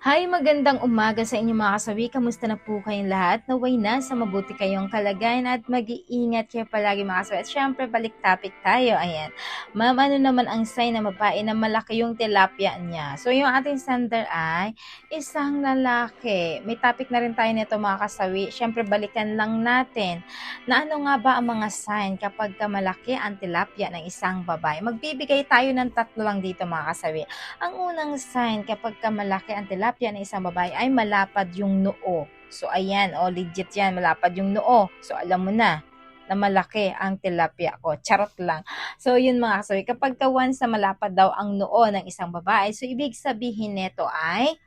Hi, magandang umaga sa inyo mga kasawi. Kamusta na po kayong lahat? Naway na sa mabuti kayong kalagayan at mag-iingat kayo palagi mga kasawi. At syempre, balik topic tayo. Ayan. Ma'am, ano naman ang sign na babae na malaki yung tilapia niya? So, yung ating sender ay isang lalaki. May topic na rin tayo nito mga kasawi. Syempre, balikan lang natin na ano nga ba ang mga sign kapag malaki ang tilapia ng isang babae. Magbibigay tayo ng tatlo lang dito mga kasawi. Ang unang sign kapag malaki ang tilapia ng isang babae ay malapad yung noo. So ayan, legit yan, malapad yung noo. So alam mo na malaki ang tilapia ko. Charot lang. So yun mga kasawi, kapag once na malapad daw ang noo ng isang babae, so ibig sabihin nito ay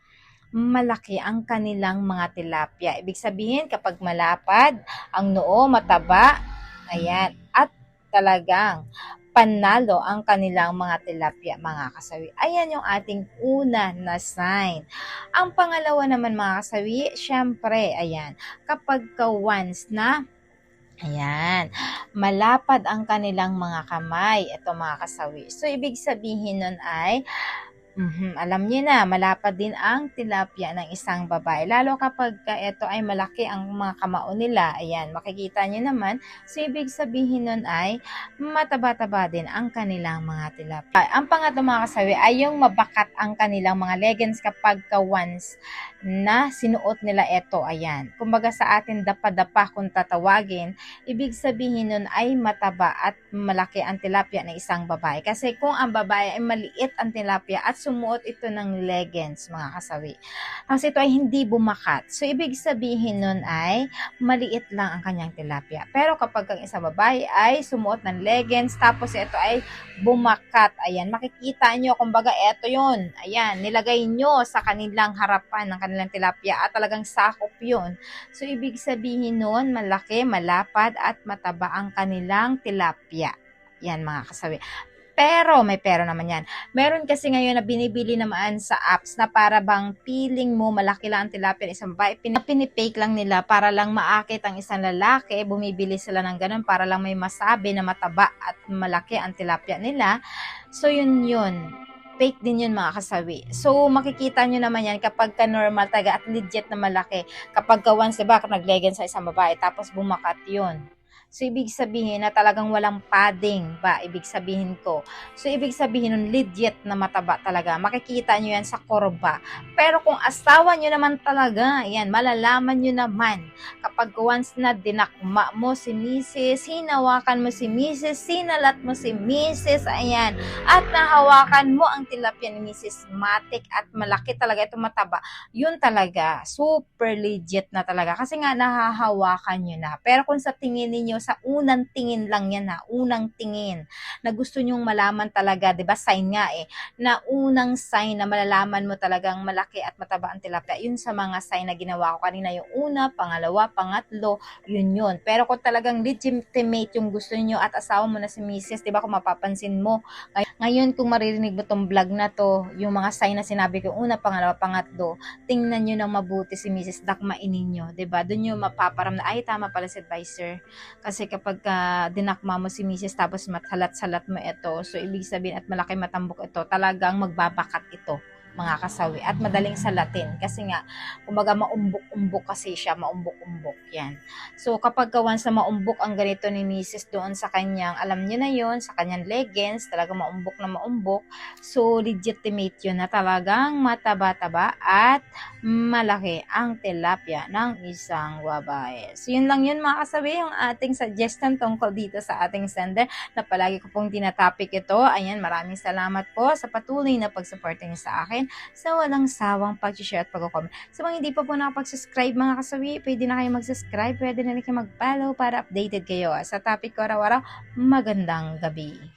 malaki ang kanilang mga tilapia. Ibig sabihin kapag malapad ang noo, mataba, ayan, at talagang panalo ang kanilang mga tilapia, mga kasawi. Ayan yung ating una na sign. Ang pangalawa naman mga kasawi, syempre, ayan, kapag once na ayan, malapad ang kanilang mga kamay, ito mga kasawi. So, ibig sabihin nun ay alam niyo na, malapad din ang tilapia ng isang babae. Lalo kapag ito ay malaki ang mga kamao nila. Ayan, makikita niyo naman. So, ibig sabihin nun ay mataba-taba din ang kanilang mga tilapia. Ang pangatlo mga kasawi ay yung mabakat ang kanilang mga leggings kapag once na sinuot nila ito. Ayan. Kumbaga sa atin dapa-dapa kung tatawagin, ibig sabihin nun ay mataba at malaki ang tilapia ng isang babae. Kasi kung ang babae ay maliit ang tilapia at sumuot ito ng leggings, mga kasawi, kasi ito ay hindi bumakat. So, ibig sabihin nun ay maliit lang ang kanyang tilapia. Pero kapag ang isang babae ay sumuot ng leggings, tapos ito ay bumakat, ayan, makikita nyo, kumbaga ito yun, ayan, nilagay nyo sa kanilang harapan ng kanilang tilapia at talagang sakop yun. So, ibig sabihin nun, malaki, malapad at mataba ang kanilang tilapia. Yan mga kasawi. Pero, may pero naman yan. Meron kasi ngayon na binibili naman sa apps na para bang feeling mo malaki lang ang tilapia ng isang babae. Pinipake lang nila para lang maakit ang isang lalaki. Bumibili sila ng ganun para lang may masabi na mataba at malaki ang tilapia nila. So, yun. Fake din yun mga kasawi. So, makikita nyo naman yan kapag ka-normal taga at legit na malaki. Kapag once, diba, nag-legend sa isang babae, tapos bumakat yun. So, ibig sabihin na talagang walang padding ba? Ibig sabihin ko. So, ibig sabihin nun legit na mataba talaga. Makikita nyo yan sa kurba. Pero kung asawa nyo naman talaga, yan, malalaman nyo naman kapag once na dinakma mo si Mrs., hinawakan mo si Mrs., sinalat mo si Mrs., ayan, at nahawakan mo ang tilapia ni Mrs. Matic at malaki talaga ito, mataba, yun talaga, super legit na talaga. Kasi nga, nahahawakan nyo na. Pero kung sa tingin ninyo, sa unang tingin lang yan ha, unang tingin, na gusto nyong malaman talaga, di ba sign nga na unang sign na malalaman mo talagang malaki at mataba ang tilapia, yun sa mga sign na ginawa ko kanina, yung una, pangalawa, pangatlo, yun. Pero kung talagang legitimate yung gusto niyo at asawa mo na si Mrs., di ba, kung mapapansin mo, ngayon kung maririnig mo tong vlog na to, yung mga sign na sinabi ko, una, pangalawa, pangatlo, tingnan nyo ng mabuti si Mrs., dakmain ninyo, di ba? Doon nyo mapaparam na, ay, tama pala si advisor. Kasi kapag dinakma mo si Mrs. tapos mathalat-salat mo ito, so ibig sabihin at malaki matambok ito, talagang magbabakat ito mga kasawi at madaling salatin kasi nga kumbaga maumbok-umbok kasi siya, maumbok-umbok yan. So kapag once na maumbok ang ganito ni Mrs. doon sa kanyang, alam niyo na yon, sa kanyang leggings, talaga maumbok na maumbok, so legitimate yun na talagang mataba-taba at malaki ang tilapia ng isang babae. So yun lang yun mga kasawi, yung ating suggestion tungkol dito sa ating sender na palagi ko pong tinatopic ito. Ayan, maraming salamat po sa patuloy na pag-support niyo sa akin sa walang sawang pag-share at pag-comment. Sa mga hindi pa po nakapag-subscribe mga kasawi, pwede na kayo mag-subscribe, pwede na rin kayo mag-follow para updated kayo sa topic ko araw-araw. Magandang gabi.